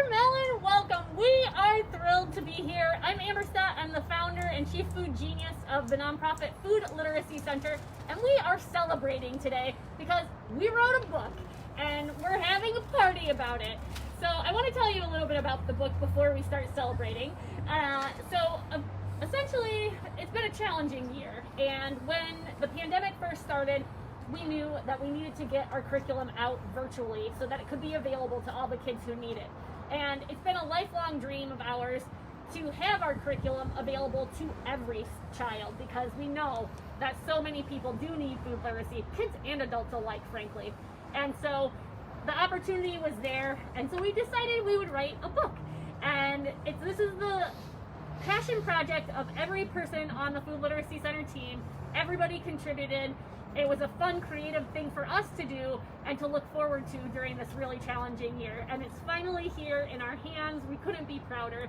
Watermelon, welcome. We are thrilled to be here. I'm Amber Stott. I'm the founder and chief food genius of the nonprofit Food Literacy Center, and we are celebrating today because we wrote a book and we're having a party about it. So I want to tell you a little bit about the book before we start celebrating. Essentially, it's been a challenging year, and when the pandemic first started, we knew that we needed to get our curriculum out virtually so that it could be available to all the kids who need it. And it's been a lifelong dream of ours to have our curriculum available to every child, because we know that so many people do need food literacy, kids and adults alike, frankly. And so the opportunity was there, and so we decided we would write a book. And this is the passion project of every person on the Food Literacy Center team. Everybody contributed. It was a fun, creative thing for us to do and to look forward to during this really challenging year. And it's finally here in our hands. We couldn't be prouder.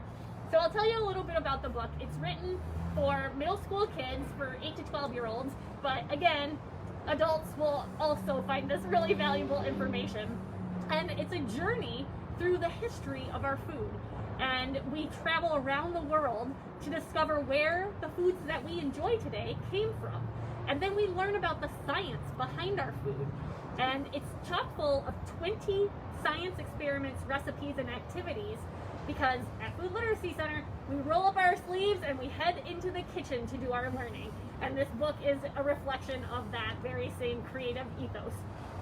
So I'll tell you a little bit about the book. It's written for middle school kids, for 8 to 12-year-olds. But again, adults will also find this really valuable information. And it's a journey through the history of our food. And we travel around the world to discover where the foods that we enjoy today came from. And then we learn about the science behind our food. And it's chock full of 20 science experiments, recipes, and activities, because at Food Literacy Center, we roll up our sleeves and we head into the kitchen to do our learning. And this book is a reflection of that very same creative ethos.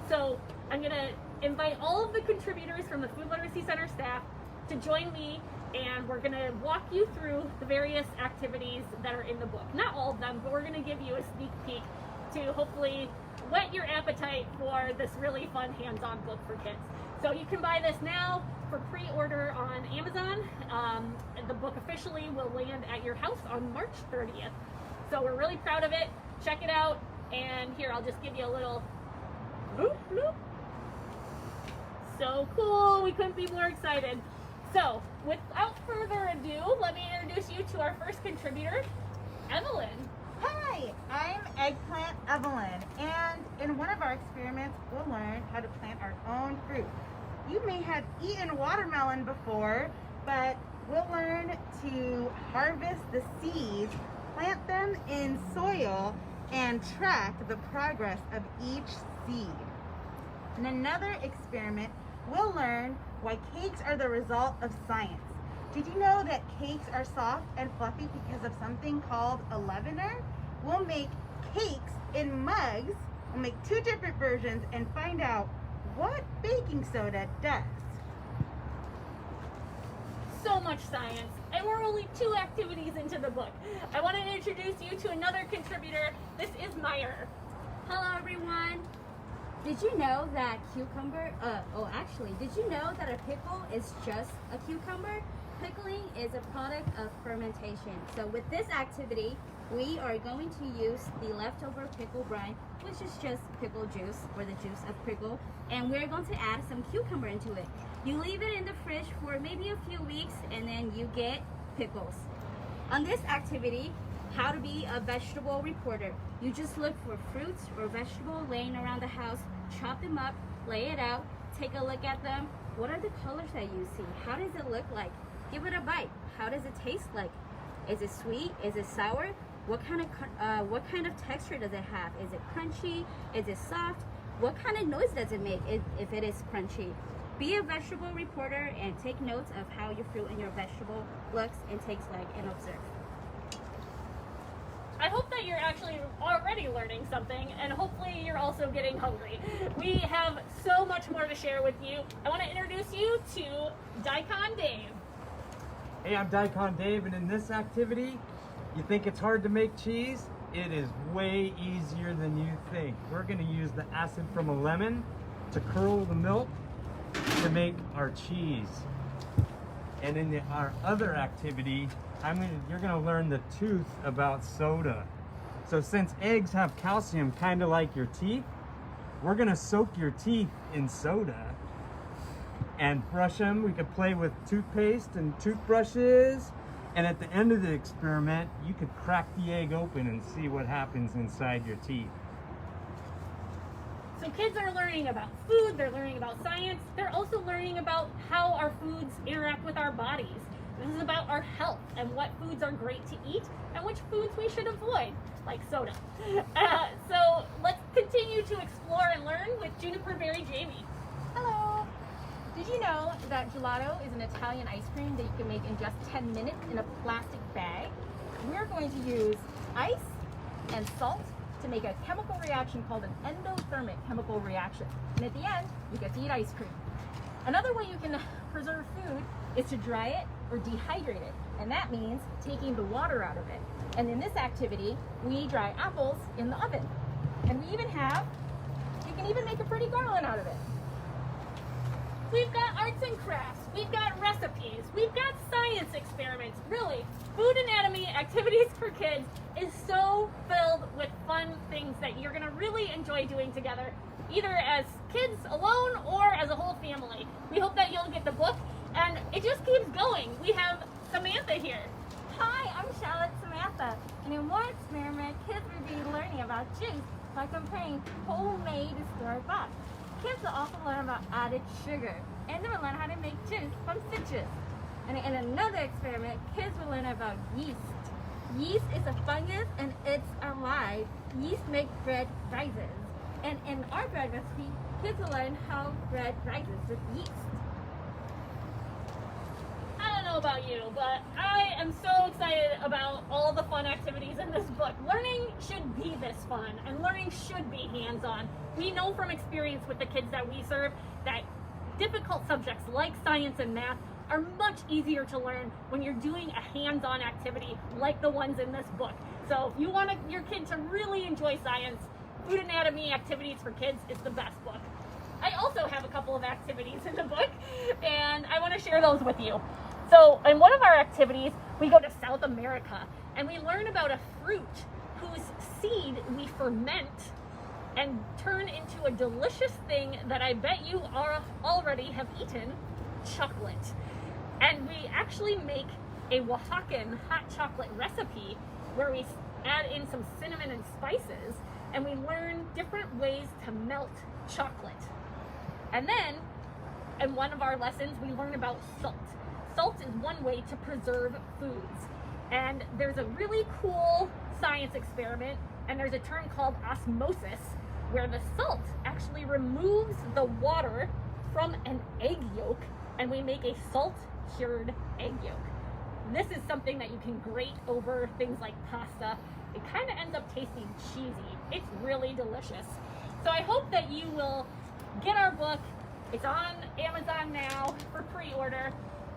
So I'm gonna invite all of the contributors from the Food Literacy Center staff to join me, and we're gonna walk you through the various activities that are in the book. Not all of them, but we're gonna give you a sneak peek to hopefully whet your appetite for this really fun hands-on book for kids. So you can buy this now for pre-order on Amazon. The book officially will land at your house on March 30th. So we're really proud of it. Check it out. And here, I'll just give you a little bloop, bloop. So cool, we couldn't be more excited. So, without further ado, let me introduce you to our first contributor, Emeline. Hi, I'm Eggplant Evelyn, and in one of our experiments, we'll learn how to plant our own fruit. You may have eaten watermelon before, but we'll learn to harvest the seeds, plant them in soil, and track the progress of each seed. In another experiment, we'll learn why cakes are the result of science. Did you know that cakes are soft and fluffy because of something called a leavener? We'll make cakes in mugs. We'll make 2 different versions and find out what baking soda does. So much science, and we're only 2 activities into the book. I want to introduce you to another contributor. This is Meyer. Hello everyone. Did you know that did you know that a pickle is just a cucumber? Pickling is a product of fermentation. So with this activity, we are going to use the leftover pickle brine, which is just pickle juice, or the juice of pickle, and we're going to add some cucumber into it. You leave it in the fridge for maybe a few weeks, and then you get pickles. On this activity, how to be a vegetable reporter. You just look for fruits or vegetables laying around the house, chop them up, lay it out, take a look at them. What are the colors that you see? How does it look like? Give it a bite. How does it taste like? Is it sweet? Is it sour? What kind of texture does it have? Is it crunchy? Is it soft? What kind of noise does it make if it is crunchy? Be a vegetable reporter and take notes of how your fruit and your vegetable looks and tastes like, and observe. I hope that you're actually already learning something, and hopefully you're also getting hungry. We have so much more to share with you. I want to introduce you to Daikon Dave. Hey, I'm Daikon Dave, and in this activity, you think it's hard to make cheese? It is way easier than you think. We're going to use the acid from a lemon to curdle the milk to make our cheese. And in our other activity, you're gonna learn the truth about soda. So since eggs have calcium, kind of like your teeth, we're gonna soak your teeth in soda and brush them. We could play with toothpaste and toothbrushes. And at the end of the experiment, you could crack the egg open and see what happens inside your teeth. So So kids are learning about food, they're learning about science, they're also learning about how our foods interact with our bodies. This is about our health and what foods are great to eat and which foods we should avoid, like soda. So let's continue to explore and learn with Juniper Berry Jamie. Hello! Did you know that gelato is an Italian ice cream that you can make in just 10 minutes in a plastic bag? We're going to use ice and salt to make a chemical reaction called an endothermic chemical reaction. And at the end, you get to eat ice cream. Another way you can preserve food is to dry it or dehydrate it. And that means taking the water out of it. And in this activity, we dry apples in the oven. And you can even make a pretty garland out of it. We've got arts and crafts, we've got recipes, we've got science experiments. Really, food anatomy activities for kids is so filled with fun things that you're gonna really enjoy doing together, either as kids alone or as a whole family. We hope that you'll get the book, and it just keeps going. We have Samantha here. Hi, I'm Charlotte Samantha, and in one experiment, kids will be learning about juice by comparing homemade to store-bought. Kids will also learn about added sugar, and they will learn how to make juice from citrus. And in another experiment, kids will learn about yeast. Yeast is a fungus, and it's alive. Yeast makes bread rises. And in our bread recipe, kids will learn how bread rises with yeast. I don't know about you, but I am so excited about all the fun activities in this book. Learning should be this fun, and learning should be hands-on. We know from experience with the kids that we serve that difficult subjects like science and math are much easier to learn when you're doing a hands-on activity like the ones in this book. So if you want your kid to really enjoy science, Food Anatomy Activities for Kids is the best book. I also have a couple of activities in the book, and I want to share those with you. So in one of our activities, we go to South America, and we learn about a fruit whose seed we ferment and turn into a delicious thing that I bet you already have eaten, chocolate. And we actually make a Oaxacan hot chocolate recipe where we add in some cinnamon and spices, and we learn different ways to melt chocolate. And then in one of our lessons, we learn about salt. Salt is one way to preserve foods. And there's a really cool science experiment, and there's a term called osmosis, where the salt actually removes the water from an egg yolk, and we make a salt-cured egg yolk. This is something that you can grate over things like pasta. It kind of ends up tasting cheesy. It's really delicious. So I hope that you will get our book. It's on Amazon now for pre-order,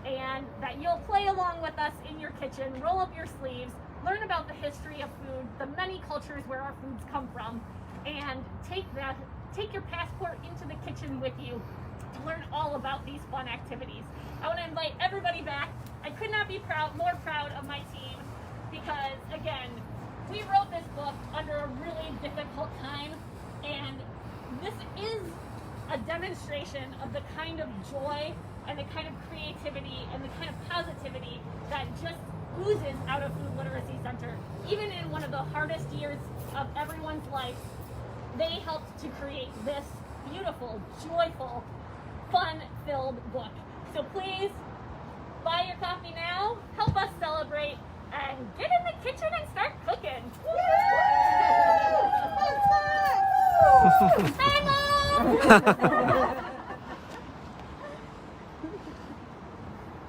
and that you'll play along with us in your kitchen, roll up your sleeves, learn about the history of food, the many cultures where our foods come from, and take your passport into the kitchen with you to learn all about these fun activities. I want to invite everybody back. I could not be more proud of my team, because again, we wrote this book under a really difficult time, and this is a demonstration of the kind of joy and the kind of creativity and the kind of positivity that just oozes out of Food Literacy Center. Even in one of the hardest years of everyone's life, they helped to create this beautiful, joyful, fun-filled book. So please, buy your copy now, help us celebrate, and get in the kitchen and start cooking. Woo! Bye, Mom!